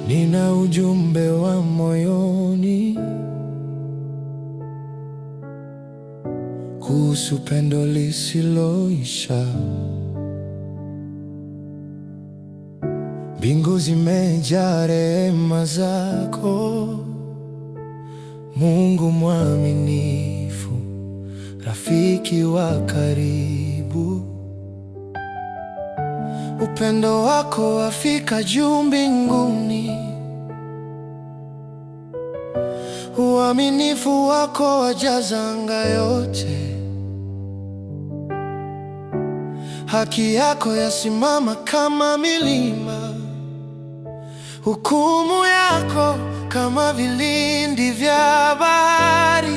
Nina ujumbe wa moyoni kuhusu pendo lisiloisha. Mbingu zimejaa rehema zako, Mungu mwaminifu, rafiki wa karibu. Upendo wako wafika juu mbinguni, uaminifu wako wajaza anga yote. Haki yako yasimama kama milima, hukumu yako kama vilindi vya bahari.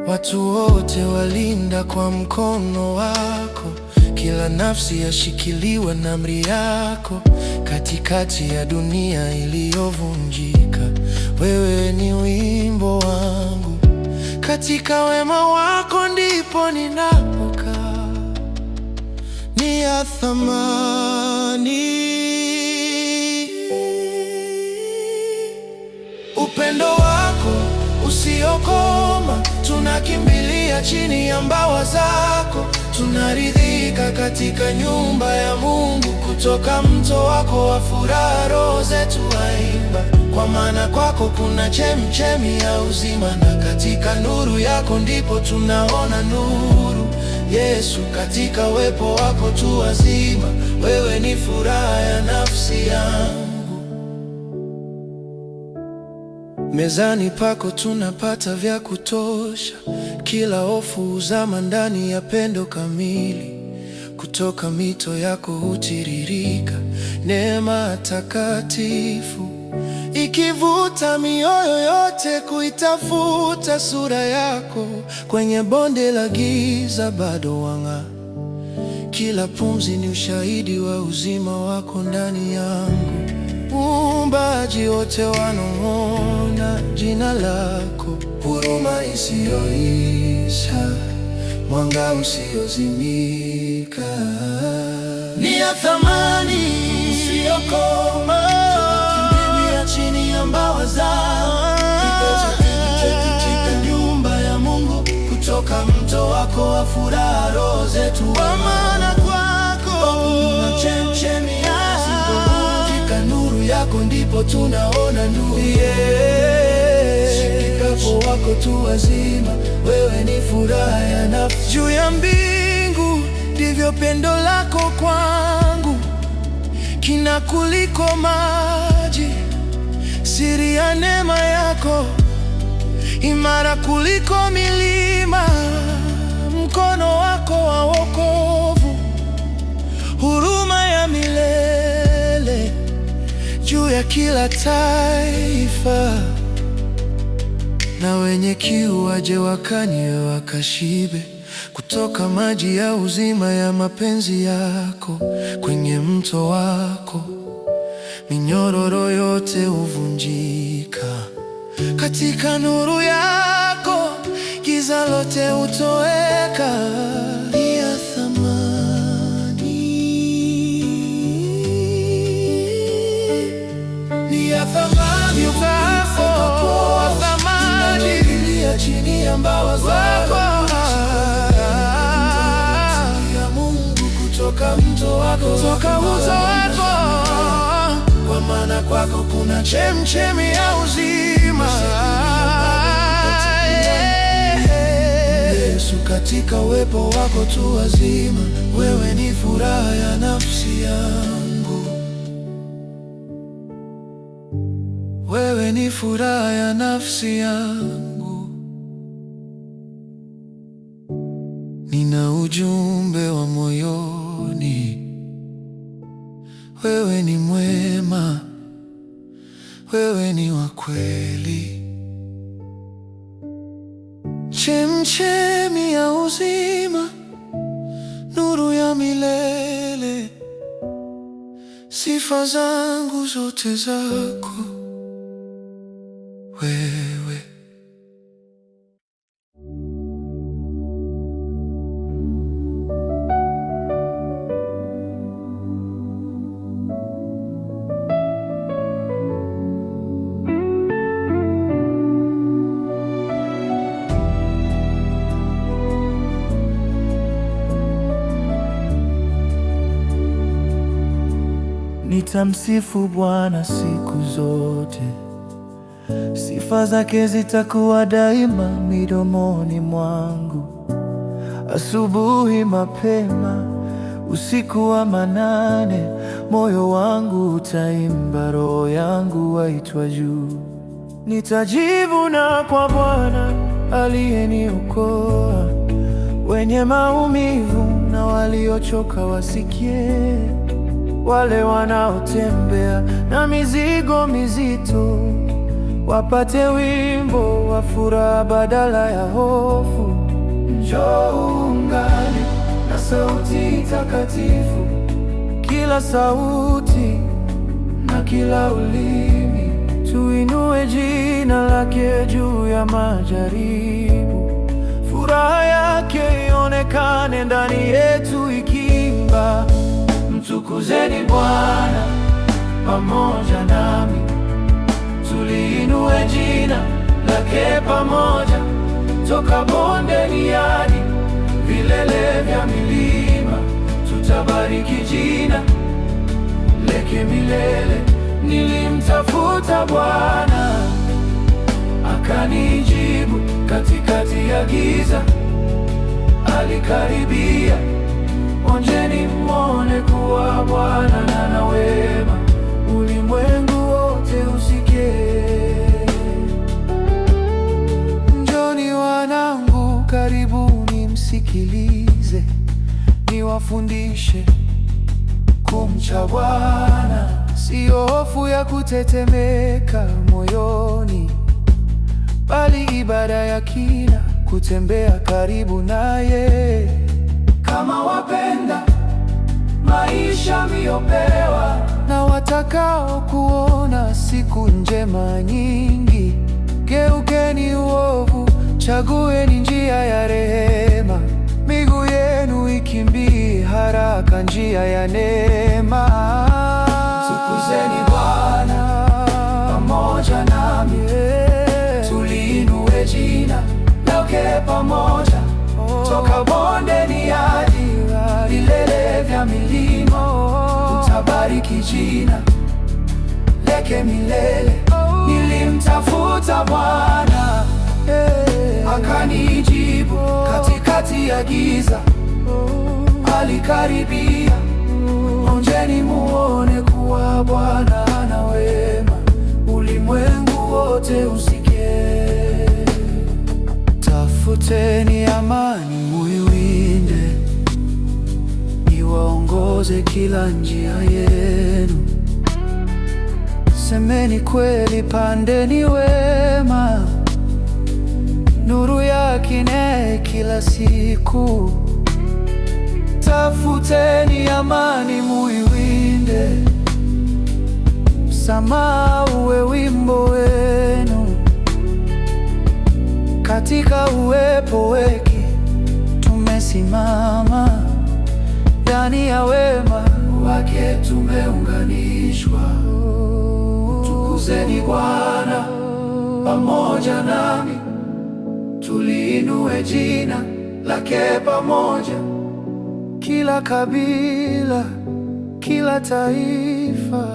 Watu wote walinda kwa mkono wako, kila nafsi yashikiliwa na amri yako. Katikati ya dunia iliyovunjika, wewe ni wimbo wangu. Katika wema wako ndipo ninapokaa, ni ya thamani. Upendo wako usiokoma, tunakimbilia chini ya mbawa zako. Tunaridhika katika nyumba ya Mungu, kutoka mto wako wa furaha roho zetu waimba. Kwa maana kwako kuna chemchemi ya uzima, na katika nuru yako ndipo tunaona nuru. Yesu, katika uwepo wako tu wazima, wewe ni furaha ya nafsi yangu. Mezani pako tunapata vya kutosha, kila hofu huzama ndani ya pendo kamili. Kutoka mito yako hutiririka neema takatifu, ikivuta mioyo yote kuitafuta sura yako. Kwenye bonde la giza bado wang'aa, kila pumzi ni ushahidi wa uzima wako ndani yangu. Uumbaji wote wanong'ona jina lako, huruma isiyoisha, mwanga usiozimika, ni ya thamani isiyokoma. Tunakimbilia chini ya mbawa zako, katika nyumba ya Mungu. Kutoka mto wako wa furaha roho zetu kwa maana kwako kuna chemchemi ya nuru yako, ndipo tunaona nuru. Shikapo wako tu wazima, wewe ni furaha ya nafsi. Juu ya mbingu ndivyo pendo lako kwangu, kina kuliko maji. Siri ya neema yako imara kuliko milima. Mkono wako wa wokovu, huruma ya milele juu ya kila taifa. Na wenye kiu waje wakanywe wakashibe, kutoka maji ya uzima ya mapenzi yako. Kwenye mto wako minyororo yote huvunjika, katika nuru yako giza lote hutoweka. Ni ya thamani, ni ya thamani wa thamani, chini ya mbawa zako ya Mungu. Kutoka mto wako, kwa maana kwako kuna chemchemi ya uzima. Yesu, katika uwepo wako tu wazima, wewe ni furaha ya nafsi yangu. Wewe ni furaha ya nafsi yangu. Nina ujumbe wa moyoni, wewe ni mwema, wewe ni wa kweli. Chemchemi ya uzima, nuru ya milele. Sifa zangu zote zako wewe. Nitamsifu Bwana siku zote, sifa zake zitakuwa daima midomoni mwangu. Asubuhi mapema, usiku wa manane, moyo wangu utaimba, roho yangu waitwa juu. Nitajivuna kwa Bwana aliyeniokoa, wenye maumivu na waliochoka wasikie, wale wanaotembea na mizigo mizito wapate wimbo wa furaha badala ya hofu. Njoo uungane na sauti takatifu, kila sauti na kila ulimi, tuinue jina lake juu ya majaribu. Furaha yake ionekane ndani yetu ikiimba, mtukuzeni Bwana pamoja nami, tuliinue jina lake pamoja. Toka bondeni hadi vilele vya milima, tutabariki jina lake milele. Nilimtafuta Bwana akanijibu, katikati ya giza alikaribia. Onjeni mwone kuwa Bwana ana wema, ulimwengu wote usikie. Njoni wanangu, karibuni msikilize, niwafundishe kumcha Bwana. Sio hofu ya kutetemeka moyoni, bali ibada ya kina, kutembea karibu naye. Kama wapenda maisha mliopewa, na watakao kuona siku njema nyingi, geukeni uovu, chagueni njia ya rehema. Miguu yenu ikimbie haraka njia ya neema. Tukuzeni Bwana pamoja nami, tuliinue jina lake pamoja. Toka bondeni hadi vilele vya milima, tutabariki jina lake milele. Nilimtafuta Bwana akanijibu, katikati ya giza alikaribia. Onjeni muone kuwa Bwana ana wema, ulimwengu wote usikie. Tafuteni amani muiwinde, iwaongoze kila njia yenu. Semeni kweli, pandeni wema, nuru yake ing'ae kila siku. Tafuteni amani muiwinde, msamaha uwe wimbo wenu. Katika uwepo wake tumesimama, ndani ya wema wake tumeunganishwa. Tukuzeni Bwana pamoja nami, tuliinue jina lake pamoja. Kila kabila, kila taifa,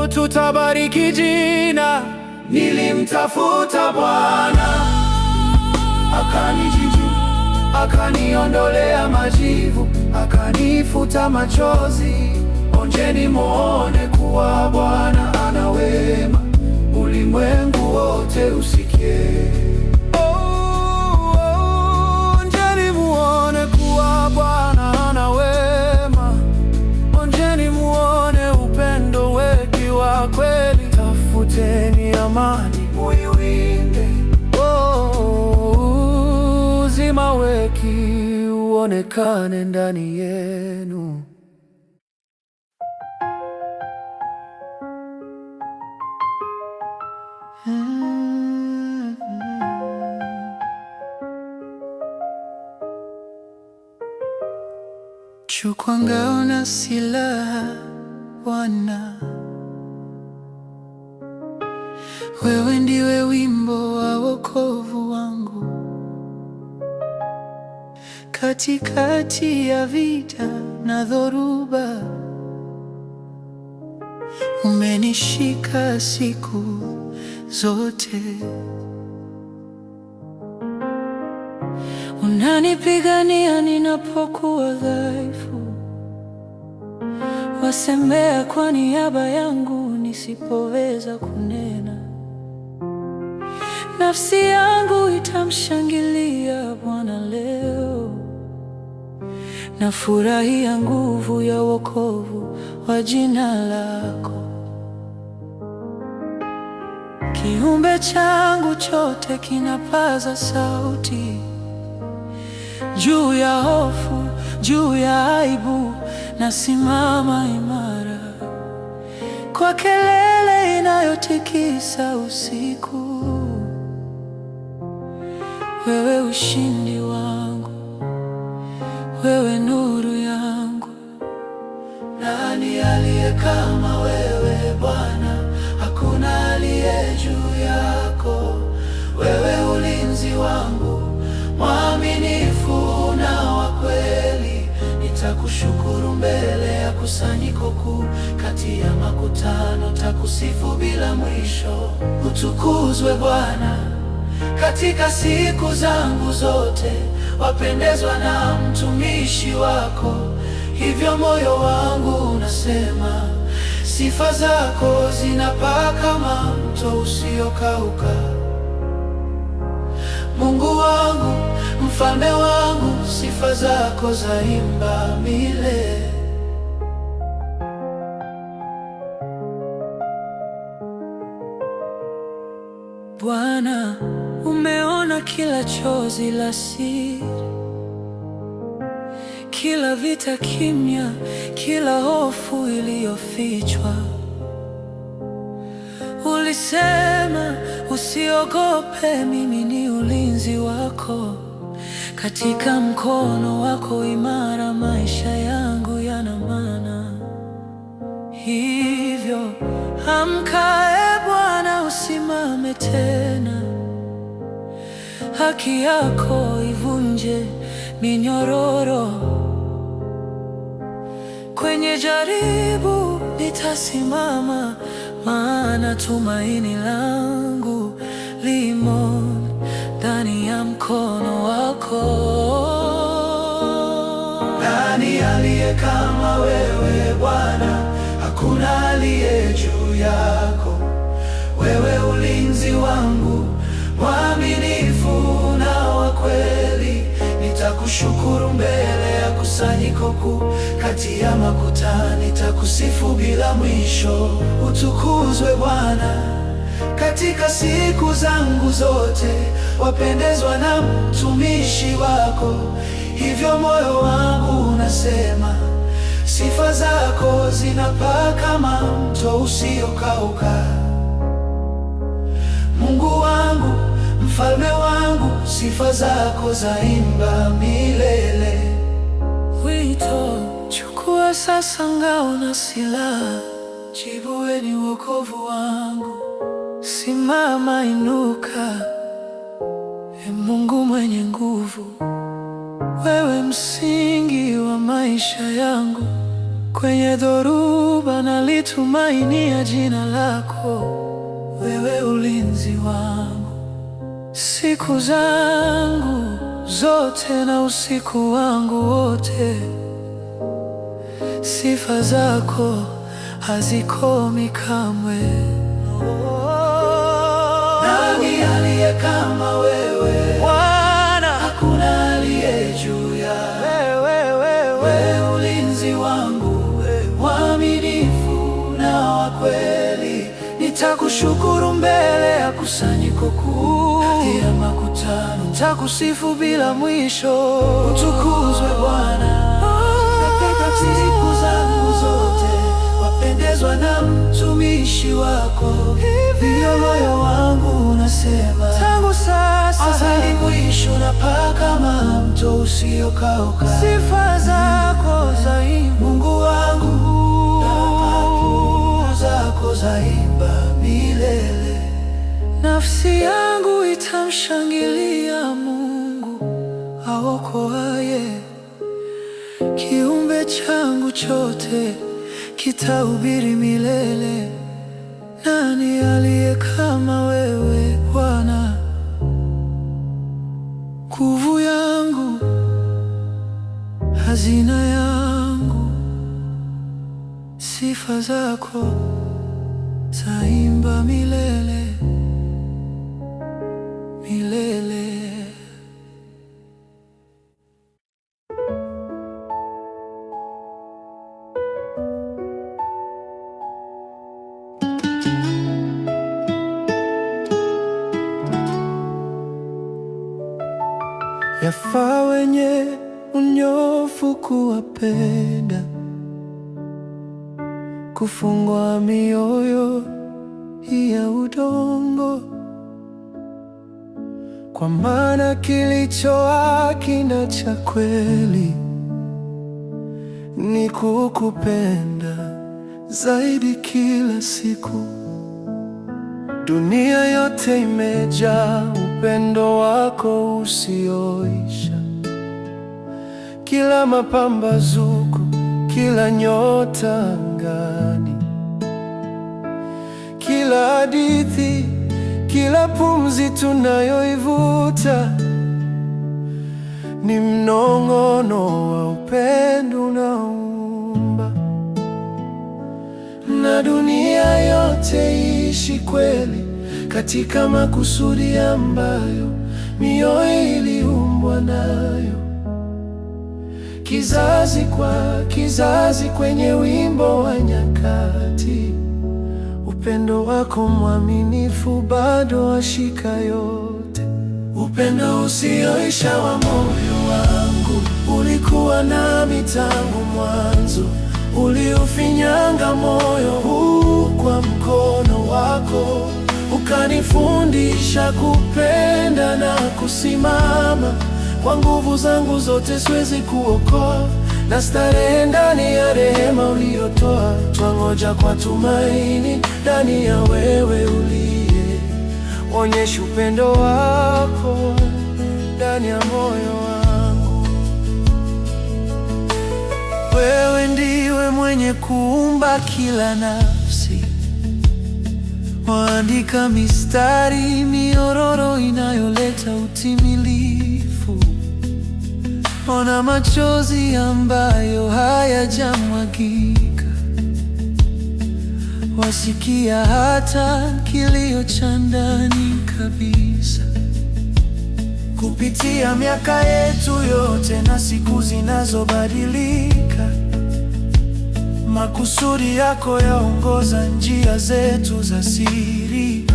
tutabariki jina. Nilimtafuta Bwana akanijibu, akaniondolea majivu, akanifuta machozi. Onjeni muone kuwa Bwana ana wema, ulimwengu wote usikie. Onjeni muone kuwa Bwana ana wema, onjeni muone upendo wake wa kweli. Tafuteni amani muiwinde, uzima wake uonekane ndani yenu. Chukua ngao na silaha Bwana, wewe ndiwe wimbo wa wokovu wangu. katikati ya vita na dhoruba. Umenishika siku zote, unanipigania ninapokuwa dhaifu. Wasemea kwa niaba yangu nisipoweza kunena. Nafsi yangu itamshangilia Bwana leo, nafurahia nguvu ya wokovu wa jina lako. Kiumbe changu chote kinapaza sauti juu ya hofu, juu ya aibu, nasimama imara kwa kelele inayotikisa usiku. Wewe ushindi wangu, wewe nuru yangu. Nani aliye kama wewe Bwana? Hakuna aliye juu yako. Wewe ulinzi wangu, mwaminifu na wa kweli. Nitakushukuru mbele ya kusanyiko kuu, kati ya makutano takusifu bila mwisho. Utukuzwe Bwana katika siku zangu zote, wapendezwa na mtumishi wako. Hivyo moyo wangu unasema, sifa zako zinapaa kama mto usiokauka. Mungu wangu, mfalme wangu, sifa zako zaimba milele. Bwana, umeona kila chozi la siri, kila vita kimya, kila hofu iliyofichwa. Ulisema usiogope, mimi ni ulinzi wako. Katika mkono wako imara maisha yangu yana maana. Hivyo amka, Bwana, usimame tena. Haki yako ivunje minyororo. Kwenye jaribu nitasimama, maana tumaini langu limo ndani ya mkono wako. Nani aliye kama wewe Bwana? Hakuna aliye juu yako. Wewe ulinzi wangu, mwaminifu na wa kweli. Nitakushukuru mbele ya kusanyiko kuu, kati ya makutano nitakusifu bila mwisho. Utukuzwe Bwana katika siku zangu zote, wapendezwa na mtumishi wako. Hivyo moyo wangu unasema, sifa zako zinapaa kama mto usiokauka. Mungu wangu, mfalme wangu, sifa zako zaimba milele. Wito, chukua sasa ngao na silaha, jibu wewe ni wokovu wangu. Simama, inuka, Mungu mwenye nguvu. Wewe msingi wa maisha yangu, kwenye dhoruba nalitumainia jina lako. Wewe ulinzi wangu siku zangu zote na usiku wangu wote. Sifa zako hazikomi kamwe. Nani aliye kama wewe Bwana? Hakuna aliye juu ya wewe. Ulinzi wangu, mwaminifu na wa kweli. Nitakushukuru mbele ya kusanyiko kuu, kati ya makutano nitakusifu bila mwisho. Utukuzwe Bwana katika siku zangu zote, wapendezwa na mtumishi wako. Hivyo moyo wangu unasema, tangu sasa hadi mwisho napaa kama mto usiokauka. Sifa zako zaimba, Mungu wangu, zako zaimba milele. Nafsi yangu itamshangilia Mungu aokoaye. changu chote kitahubiri milele. Nani aliye kama wewe Bwana? Nguvu yangu, hazina yangu, sifa zako zaimba milele milele. Yafaa wenye unyofu kuwapenda, kufungwa mioyo ya udongo, kwa maana kilicho haki na cha kweli ni kukupenda zaidi kila siku. Dunia yote imejaa upendo wako usioisha. Kila mapambazuko, kila nyota angani, kila hadithi, kila pumzi tunayoivuta ni mnong'ono wa upendo unaoumba. Na dunia yote iishi kweli katika makusudi ambayo mioyo iliumbwa nayo, kizazi kwa kizazi, kwenye wimbo wa nyakati. Upendo wako mwaminifu bado washika yote, upendo usioisha wa moyo wangu. Ulikuwa nami tangu mwanzo, uliufinyanga moyo huu kwa mkono wako, ukanifundisha kupenda na kusimama. Kwa nguvu zangu zote siwezi kuokoa, na starehe ndani ya rehema uliyotoa. Twangoja kwa tumaini ndani ya wewe uliye. Onyesha upendo wako ndani ya moyo wangu. Wewe ndiwe mwenye kuumba kila nafsi, waandika mistari miororo inayoleta utimilifu. Ona machozi ambayo hayajamwagika, wasikia hata kilio cha ndani kabisa. Kupitia miaka yetu yote na siku zinazobadilika, makusudi yako yaongoza njia zetu za siri.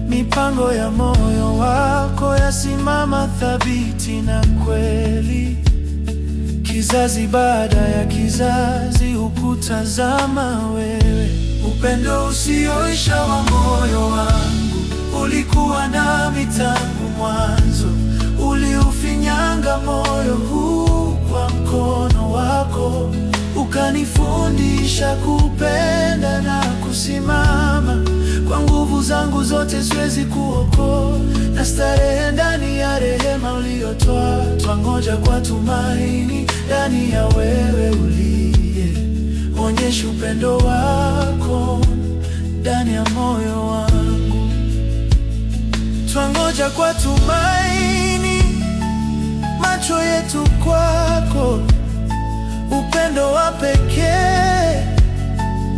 Mipango ya moyo wako yasimama thabiti na kweli. Kizazi baada ya kizazi hukutazama wewe. Upendo usioisha wa moyo wangu, ulikuwa nami tangu mwanzo. Uliufinyanga moyo huu kwa mkono wako, ukanifundisha kupenda na kusimama. Kwa nguvu zangu zote siwezi kuokoa, na starehe ndani ya rehema uliyotoa. Twangoja kwa tumaini ndani ya wewe uliye. Onyesha upendo wako ndani ya moyo wangu. Twangoja kwa tumaini, macho yetu kwako. Upendo wa pekee,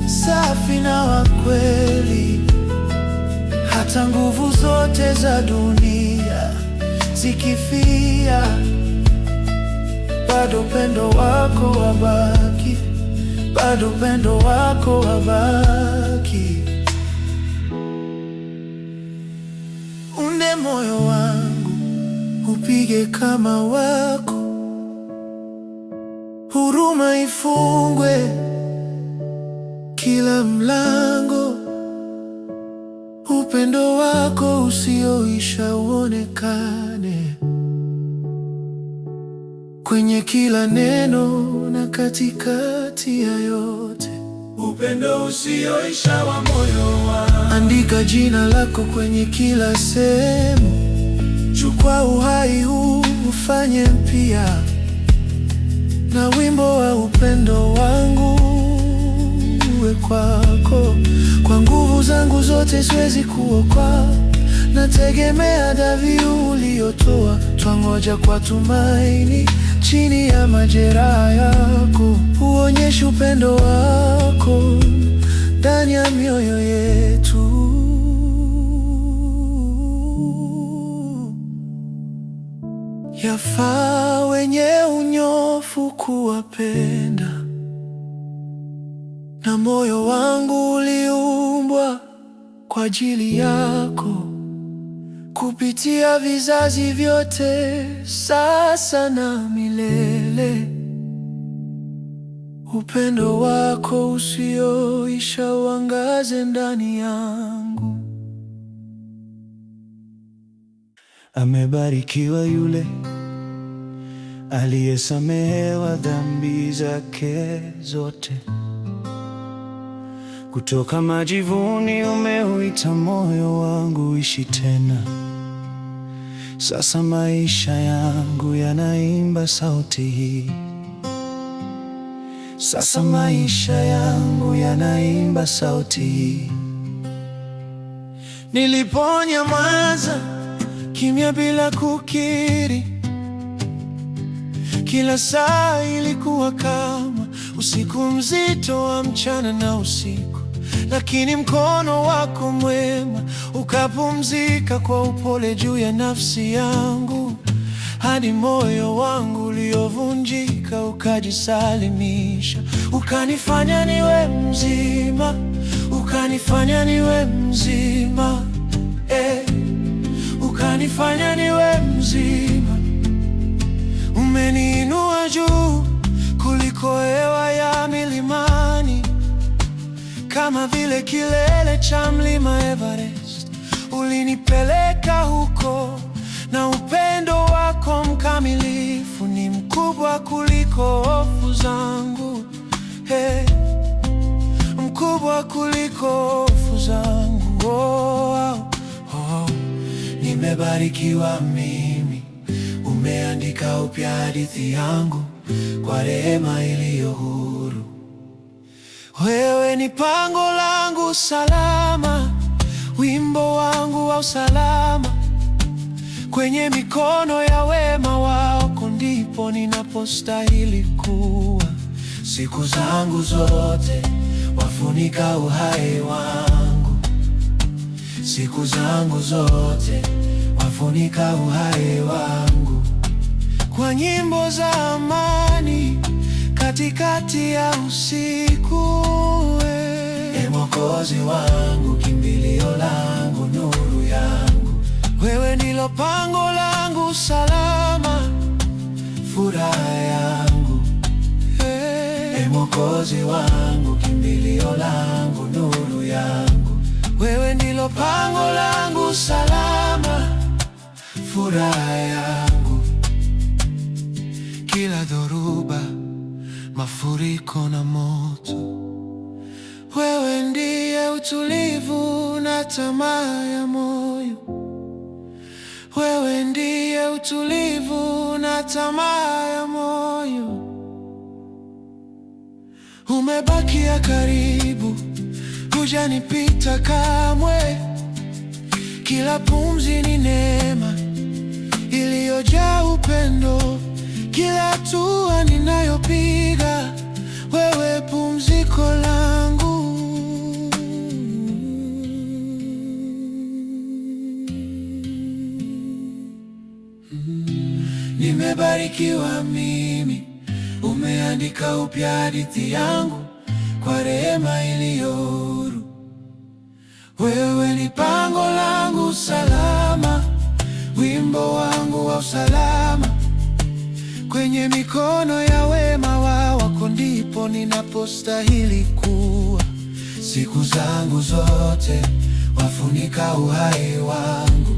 safi na wa kweli. Hata nguvu zote za dunia zikifia, bado upendo wako wabaki, bado upendo wako wabaki. Unde moyo wangu upige kama wako, huruma ifungwe kila mlango. Upendo wako usioisha uonekane kwenye kila neno na katikati ya yote. Upendo usioisha wa moyo wangu, andika jina lako kwenye kila sehemu. Chukua uhai huu ufanye mpya, na wimbo wa upendo wangu uwe kwako. Kwa nguvu zangu zote siwezi kuokoa, nategemea dhabihu uliyotoa. Twangoja kwa tumaini chini ya majeraha yako, uonyeshe upendo wako ndani ya mioyo yetu. Yafaa wenye unyofu kuwapenda, na moyo wangu uliumbwa kwa ajili yako. Kupitia vizazi vyote, sasa na milele, upendo wako usioisha uangaze ndani yangu. Amebarikiwa yule aliyesamehewa dhambi zake zote. Kutoka majivuni umeuita moyo wangu ishi tena. Sasa maisha yangu yanaimba sauti hii. Sasa maisha yangu yanaimba sauti hii. Niliponyamaza kimya bila kukiri, kila saa ilikuwa kama usiku mzito wa mchana na usiku, lakini mkono wako mwema ukapumzika kwa upole juu ya nafsi yangu, hadi moyo wangu uliovunjika ukajisalimisha. Ukanifanya niwe mzima, ukanifanya niwe mzima, ukanifanya niwe mzima. Umeniinua juu kuliko hewa ya milimani, kama vile kilele cha mlima Everest. Ulinipeleka huko, na upendo wako mkamilifu ni mkubwa kuliko hofu zangu, mkubwa kuliko hofu zangu. Nimebarikiwa mimi, umeandika upya hadithi yangu kwa rehema iliyo huru. Wewe ni pango langu salama, wimbo wangu wa usalama. Kwenye mikono ya wema wako ndipo ninapostahili kuwa. Siku zangu zote wafunika uhai wangu, siku zangu zote wafunika uhai wangu. Kwa nyimbo za amani katikati ya usiku, Mwokozi wangu, kimbilio langu, nuru yangu. Wewe ndilo pango langu salama, furaha yangu. Mwokozi wangu, kimbilio langu, nuru yangu. Wewe ndilo pango langu salama, furaha yangu. Kila dhoruba, mafuriko na moto, wewe ndiye utulivu na tamaa ya moyo. Wewe ndiye utulivu na tamaa ya moyo. Umebakia karibu, hujanipita kamwe. Kila pumzi ni neema iliyojaa upendo. Kila hatua ninayopiga, wewe pumziko langu. Nimebarikiwa mimi, umeandika upya hadithi yangu kwa rehema iliyo huru. Wewe ni pango langu salama, wimbo wangu wa usalama. Kwenye mikono ya wema wako ndipo ninapostahili kuwa. Siku zangu zote wafunika uhai wangu,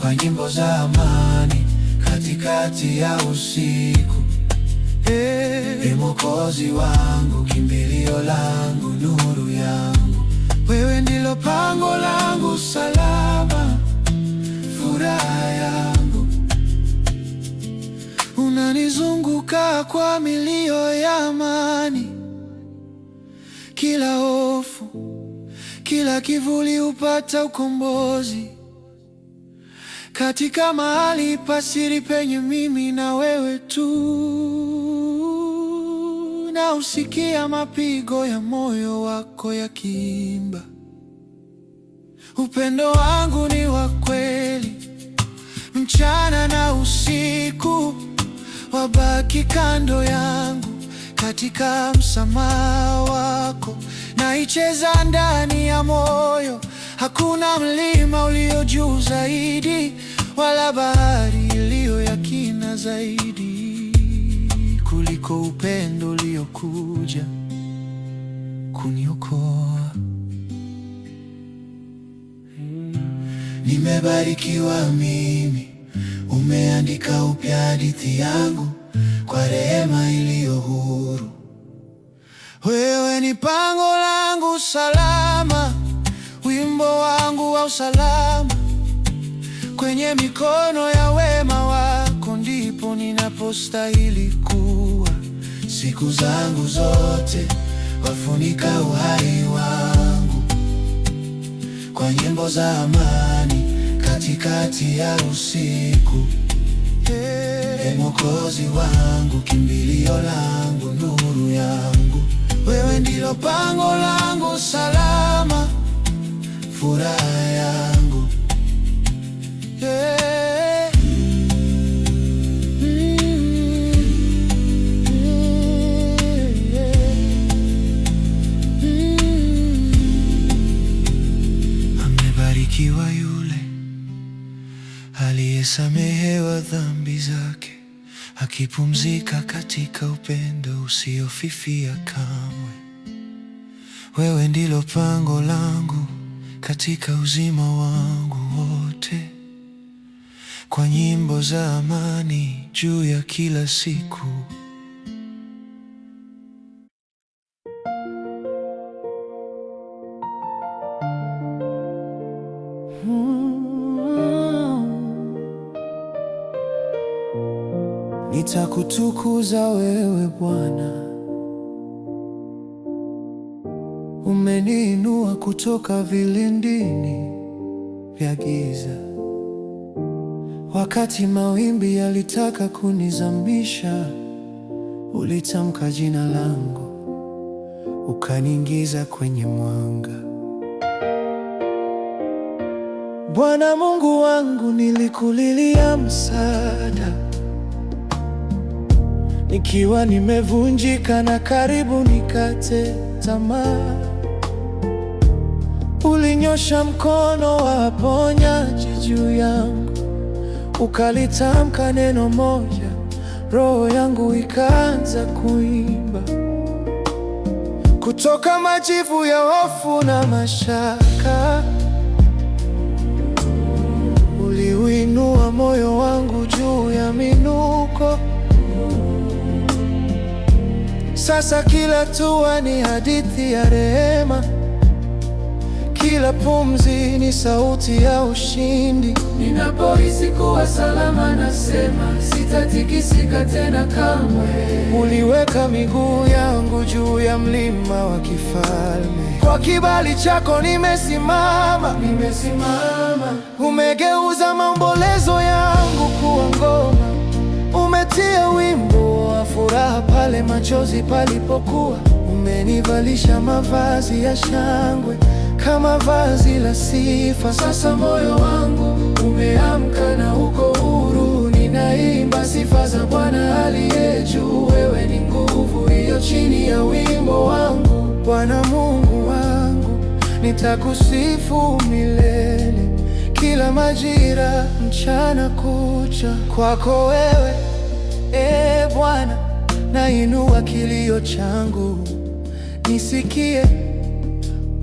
kwa nyimbo za amani katikati ya usiku. Mwokozi wangu, kimbilio langu, nuru yangu. Wewe ndilo pango langu salama, furaha yangu. Unani ukinizunguka kwa milio ya amani. Kila hofu, kila kivuli hupata ukombozi. Katika mahali pasiri penye mimi na wewe tu, na usikia mapigo ya moyo wako yakiimba. Upendo wangu ni wa kweli, mchana na usiku wabaki kando yangu. Katika msamaha wako naicheza ndani ya moyo. Hakuna mlima ulio juu zaidi, wala bahari iliyo ya kina zaidi kuliko upendo uliokuja kuniokoa. Nimebarikiwa mimi, umeandika upya hadithi yangu kwa rehema iliyo huru. Wewe ni pango langu salama, wimbo wangu wa usalama. Kwenye mikono ya wema wako ndipo ninapostahili kuwa. Siku zangu zote wafunika uhai wangu kwa nyimbo za amani katikati ya usiku. Mwokozi wangu, kimbilio langu, nuru yangu, wewe ndilo pango langu salama, furaha yangu. Amebarikiwa yule aliyesamehewa dhambi zake, akipumzika katika upendo usiofifia kamwe. Wewe ndilo pango langu katika uzima wangu wote, kwa nyimbo za amani juu ya kila siku. Nitakutukuza wewe Bwana, umeniinua kutoka vilindini vya giza. Wakati mawimbi yalitaka kunizamisha, ulitamka jina langu, ukaniingiza kwenye mwanga. Bwana Mungu wangu, nilikulilia msaada nikiwa nimevunjika na karibu nikate tamaa. Ulinyosha mkono wa ponyaji juu yangu, ukalitamka neno moja, roho yangu ikaanza kuimba. Kutoka majivu ya hofu na mashaka, uliuinua moyo wangu juu ya minuko. Sasa kila hatua ni hadithi ya rehema, kila pumzi ni sauti ya ushindi. Ninapohisi kuwa salama, nasema sitatikisika tena kamwe. Uliweka miguu yangu juu ya mlima wa kifalme, kwa kibali chako nimesimama. Umegeuza maombolezo yangu kuwa ngoma, umetia wimbo wa furaha pale machozi palipokuwa. Umenivalisha mavazi ya shangwe kama vazi la sifa. Sasa moyo wangu umeamka na uko huru, ninaimba sifa za Bwana aliye juu. Wewe ni nguvu iliyo chini ya wimbo wangu. Bwana Mungu wangu, nitakusifu milele, kila majira, mchana kucha. Kwako wewe, Bwana, nainua kilio changu. Nisikie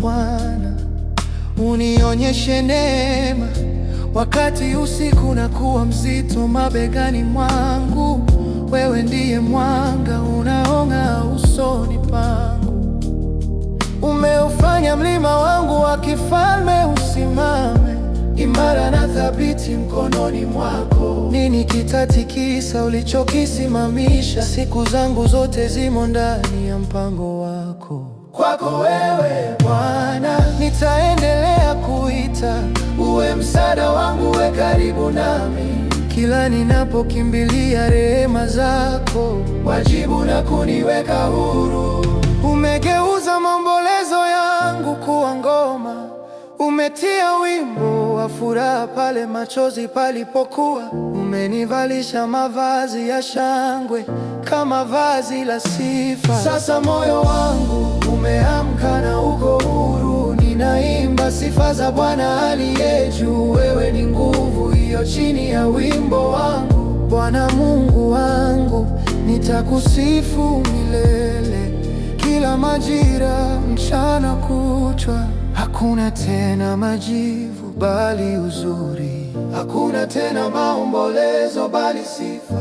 Bwana, unionyeshe neema wakati usiku unakuwa mzito mabegani mwangu. Wewe ndiye mwanga unaong'aa usoni pangu. Umeufanya mlima wangu wa kifalme usimame imara na thabiti. mauti mkononi mwako. Nini kitatikisa ulichokisimamisha? Siku zangu zote zimo ndani ya mpango wako. Kwako wewe Bwana nitaendelea kuita, uwe msaada wangu, uwe karibu nami. Kila ninapokimbilia rehema zako, wajibu na kuniweka huru. Umegeuza maombolezo yangu kuwa ngoma, umetia wimbo wa furaha pale machozi palipokuwa. Umenivalisha mavazi ya shangwe kama vazi la sifa. Sasa moyo wangu umeamka na uko huru, ninaimba sifa za Bwana aliye juu. Wewe ni nguvu iliyo chini ya wimbo wangu. Bwana Mungu wangu, nitakusifu milele, kila majira, mchana kutwa. Hakuna tena majivu bali uzuri, hakuna tena maombolezo bali sifa.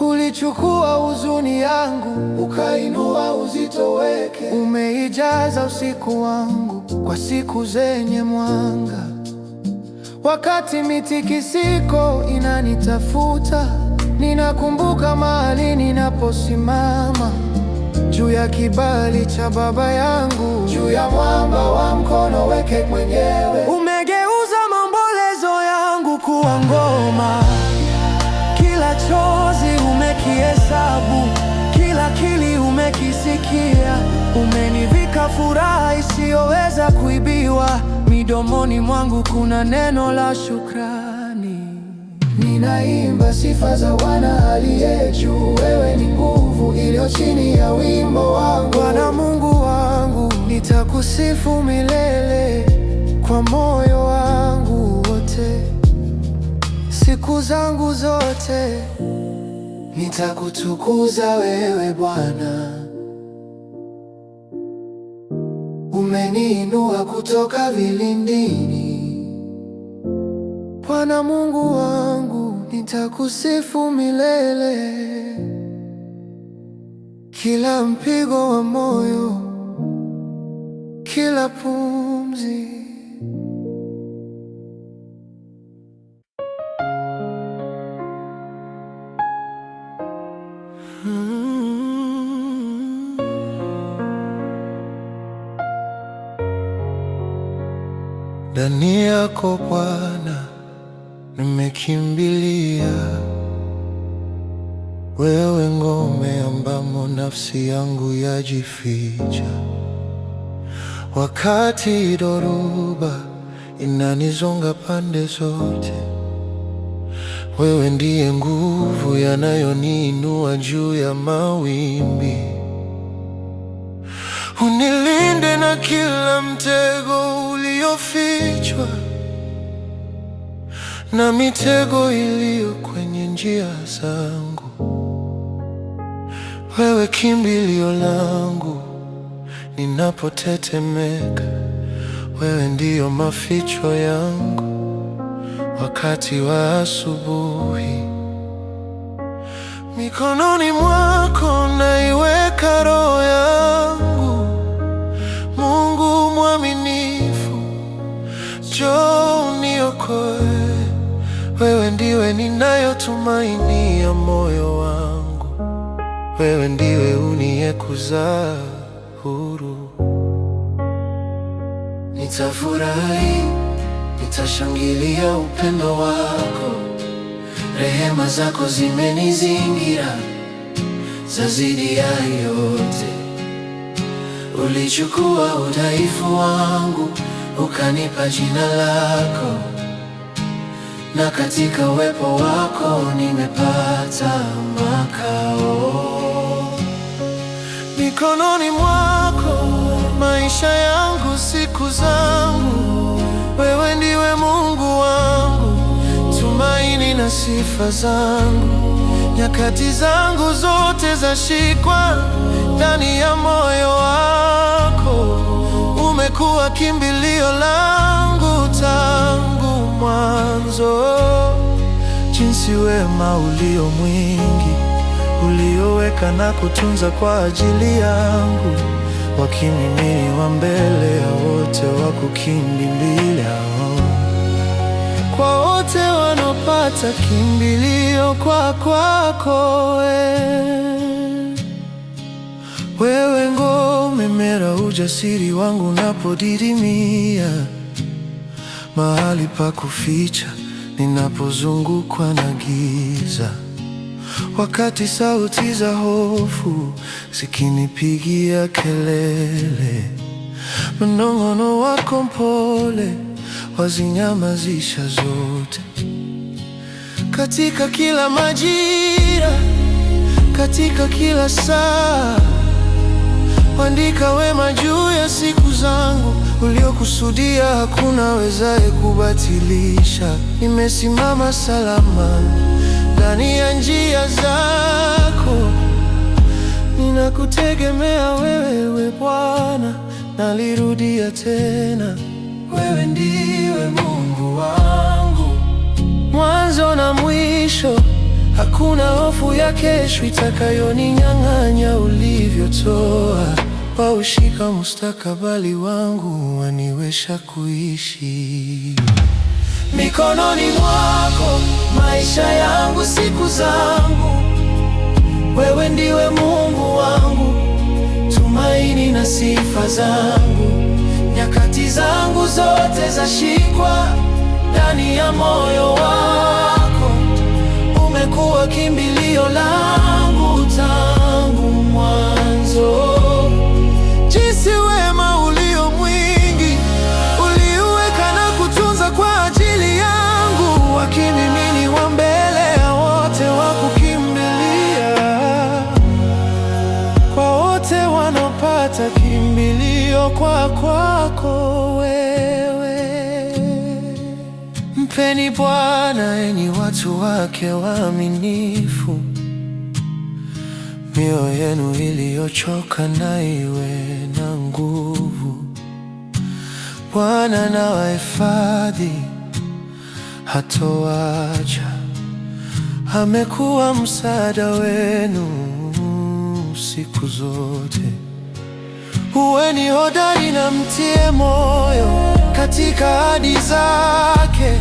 Ulichukua huzuni yangu, ukainua uzito wake. Umeijaza usiku wangu kwa siku zenye mwanga. Wakati mitikisiko inanitafuta, ninakumbuka mahali ninaposimama, juu ya kibali cha Baba yangu, juu ya mwamba wa mkono wake mwenyewe. Umegeuza maombolezo yangu kuwa ngoma, kila chozi umekihesabu, kila kili umekisikia. Umenivika furaha isiyoweza kuibiwa, midomoni mwangu kuna neno la shukrani. Ninaimba sifa za Bwana aliye juu. Wewe ni nguvu iliyo chini ya wimbo wangu. Bwana Mungu wangu, nitakusifu milele kwa moyo wangu wote. Siku zangu zote nitakutukuza wewe Bwana. Umeniinua kutoka vilindini. Bwana Mungu wangu, nitakusifu milele. Kila mpigo wa moyo, kila pumzi. Ndani yako Bwana nimekimbilia, wewe ngome ambamo nafsi yangu yajificha. Wakati dhoruba inanizonga pande zote, wewe ndiye nguvu yanayoniinua juu ya mawimbi. Unilinde na kila mtego uliofichwa, na mitego iliyo kwenye njia zangu. Wewe kimbilio langu ninapotetemeka, wewe ndiyo maficho yangu wakati wa asubuhi. Mikononi mwako naiweka roho yangu, Mungu mwaminifu, njoo uniokoe. Wewe ndiwe ninayotumainia moyo wangu, wewe ndiwe uniyekuzaa huru. Nitafurahi, nitashangilia upendo wako. Rehema zako zimenizingira, zazidi ya yote. Ulichukua udhaifu wangu, ukanipa jina lako, na katika uwepo wako nimepata makao. Mikononi mwako maisha yangu, siku zangu, wewe ndiwe Mungu wangu, tumaini na sifa zangu. Nyakati zangu zote zashikwa ndani ya moyo wako. Umekuwa kimbilio langu tangu mwanzo. Jinsi wema ulio mwingi ulioweka na kutunza kwa ajili yangu, wakimiminiwa mbele ya wote wakukimbilia. kwa wote wanaopata kimbilio kwako wewe ngome imara, ujasiri wangu unapodidimia, mahali pa kuficha ninapozungukwa na giza, wakati sauti za hofu zikinipigia kelele, mnong'ono wako mpole wazinyamazisha zote. Katika kila majira, katika kila saa, andika wema juu ya siku zangu, uliokusudia hakuna wezaye kubatilisha. Nimesimama salama ndani ya njia zako, ninakutegemea wewe Bwana. Nalirudia tena, wewe ndiwe Mungu wangu, mwanzo na mwisho. Hakuna hofu ya kesho itakayoninyang'anya ulivyotoa. Waushika mustakabali wangu, waniwezesha kuishi mikononi mwako maisha yangu, siku zangu. Wewe ndiwe Mungu wangu, tumaini na sifa zangu. Nyakati zangu zote zashikwa ndani ya moyo wako. Umekuwa kimbilio langu tangu mwanzo. Jinsi wema ulio mwingi uliuweka na kutunza kwa ajili yangu, wakimimini wa mbele ya wote wa kukimbilia, kwa wote wanaopata kimbilio kwako wewe. Mpeni Bwana enyi watu wake waaminifu, mioyo yenu iliyochoka na iwe na nguvu. Bwana na wahifadhi, hatoacha. Amekuwa msaada wenu siku zote. Uweni hodari na mtie moyo katika ahadi zake.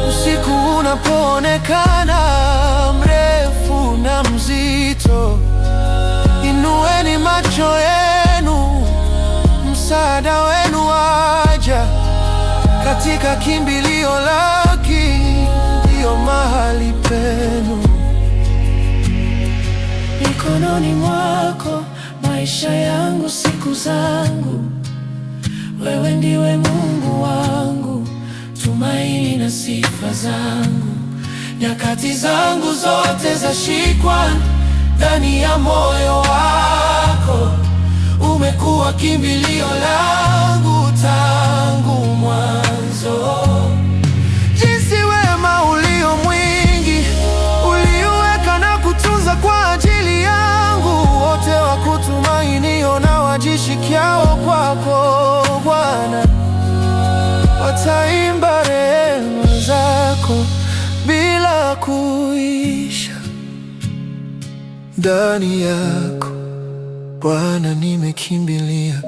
Usiku unapoonekana mrefu na mzito, inueni macho yenu, msaada wenu waja. Katika kimbilio lake ndiyo mahali penu. Mikononi mwako maisha yangu, siku zangu. Wewe ndiwe Mungu wangu, tumaini na sifa zangu. Nyakati zangu zote zashikwa ndani ya moyo wako. Umekuwa kimbilio langu tangu mwanzo. Jinsi wema ulio mwingi uliuweka na kutunza kwa ajili yangu, wote wa kutumainio na wajishikiao kwako Bwana, wataimba rehema zako bila kuisha. Ndani yako Bwana nimekimbilia,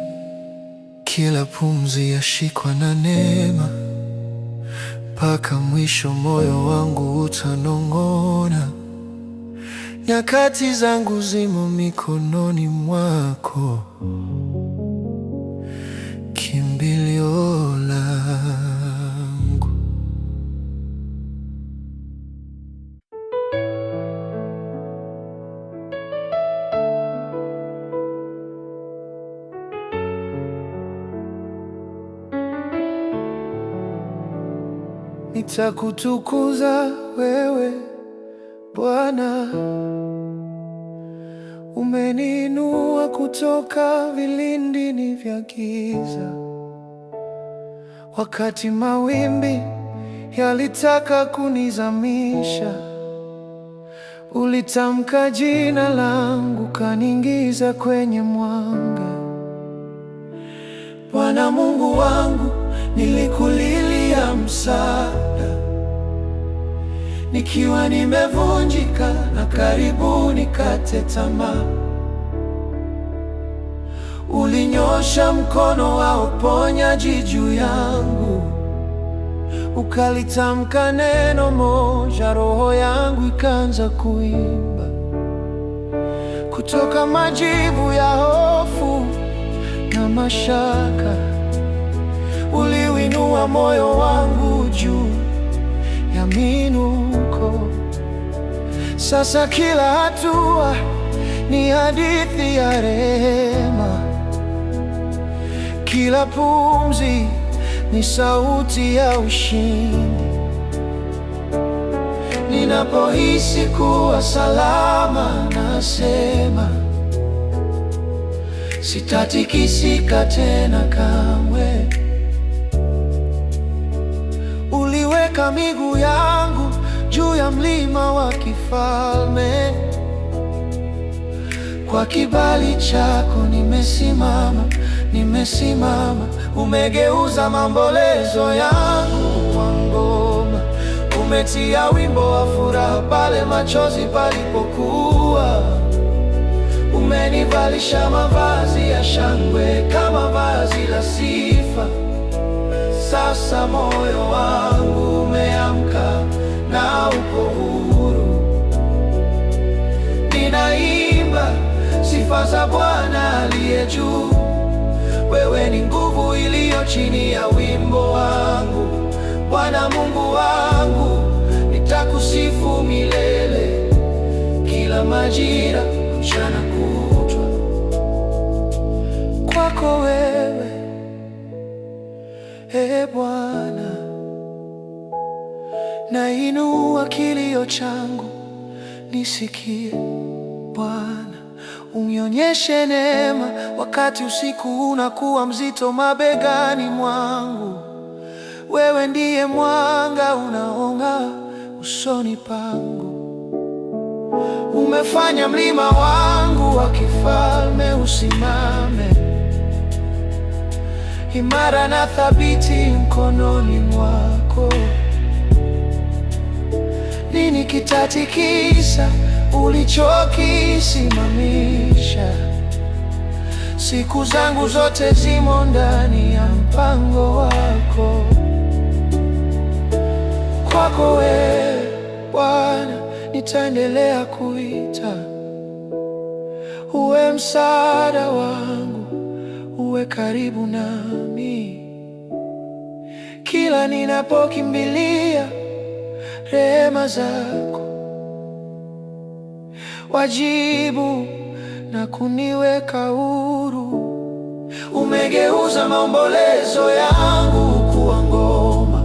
kila pumzi yashikwa na neema. Mpaka mwisho moyo wangu utanong'ona, nyakati zangu zimo mikononi mwako, kimbilio langu. Nitakutukuza wewe Bwana, umeniinua kutoka vilindini vya giza. Wakati mawimbi yalitaka kunizamisha, ulitamka jina langu, kaniingiza kwenye mwanga. Bwana Mungu wangu, nilikulilia msaada, nikiwa nimevunjika na karibu nikate tamaa. Ulinyosha mkono wa uponyaji juu yangu, ukalitamka neno moja, roho yangu ikaanza kuimba. Kutoka majivu ya hofu na mashaka, uliuinua moyo wangu juu ya minuko. Sasa kila hatua ni hadithi ya rehema, kila pumzi ni sauti ya ushindi. Ninapohisi kuwa salama, nasema sitatikisika tena kamwe. Uliweka miguu yangu juu ya mlima wa kifalme, kwa kibali chako nimesimama, nimesimama. Umegeuza maombolezo yangu kwa ngoma, umetia wimbo wa furaha pale machozi palipokuwa. Umenivalisha mavazi ya shangwe kama vazi la sifa. Sasa moyo wangu umeamka na uko huru. Ninaimba sifa za Bwana aliye juu. Wewe ni nguvu iliyo chini ya wimbo wangu. Bwana Mungu wangu, nitakusifu milele, kila majira, mchana kutwa. Kwako wewe, Ee Bwana, nainua kilio changu, nisikie Bwana. Unionyeshe neema wakati usiku unakuwa mzito mabegani mwangu. Wewe ndiye mwanga unaong'aa usoni pangu. Umefanya mlima wangu wa kifalme usimame, imara na thabiti mkononi mwako. Nini kitatikisa ulichokisimamisha? Siku zangu zote zimo ndani ya mpango wako. Kwako wewe Bwana nitaendelea kuita. Uwe msaada wangu, uwe karibu nami. Kila ninapokimbilia rehema zako, wajibu na kuniweka huru. Umegeuza maombolezo yangu kuwa ngoma,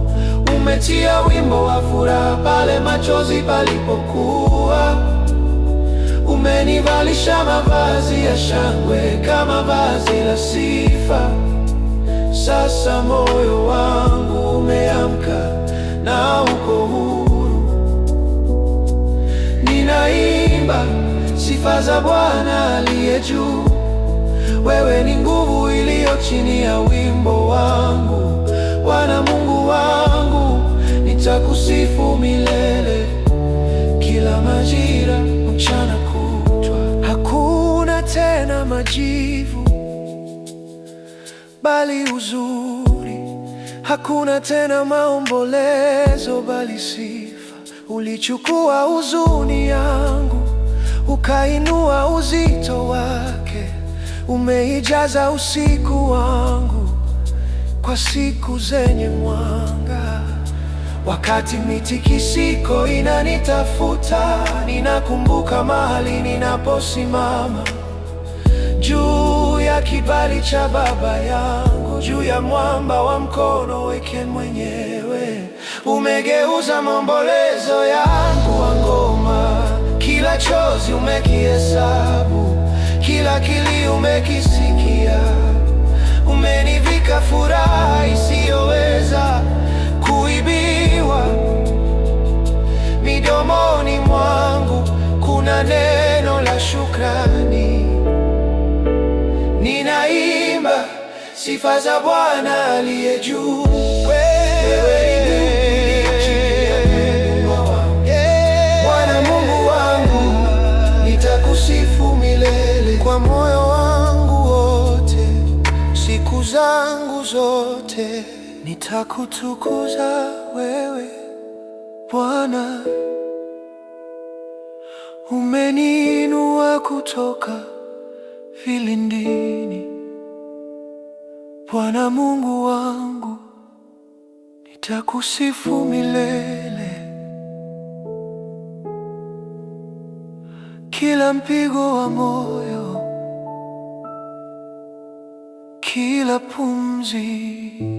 umetia wimbo wa furaha pale machozi palipokuwa. Umenivalisha mavazi ya shangwe kama vazi la sifa. Sasa moyo wangu umeamka na uko huru. Ninaimba sifa za Bwana aliye juu. Wewe ni nguvu iliyo chini ya wimbo wangu. Bwana Mungu wangu, nitakusifu milele, kila majira, mchana kutwa. Hakuna tena majivu bali uzuri, hakuna tena maombolezo bali sifa. Ulichukua huzuni yangu, ukainua uzito wake. Umeijaza usiku wangu kwa siku zenye mwanga. Wakati mitikisiko inanitafuta, ninakumbuka mahali ninaposimama, juu ya kibali cha Baba yangu, juu ya mwamba wa mkono wake mwenyewe. Umegeuza maombolezo yangu wa ngoma, kila chozi umekihesabu, kila kilio umekisikia. Umenivika furaha isiyoweza kuibiwa. Midomoni mwangu kuna neno la shukrani. Ninaimba sifa za Bwana aliye juu. Bwana Mungu wangu, nitakusifu milele kwa moyo wangu wote, siku zangu zote. nitakutukuza wewe Bwana. Umeniinua kutoka vilindini, Bwana Mungu wangu, nitakusifu milele. Kila mpigo wa moyo, kila pumzi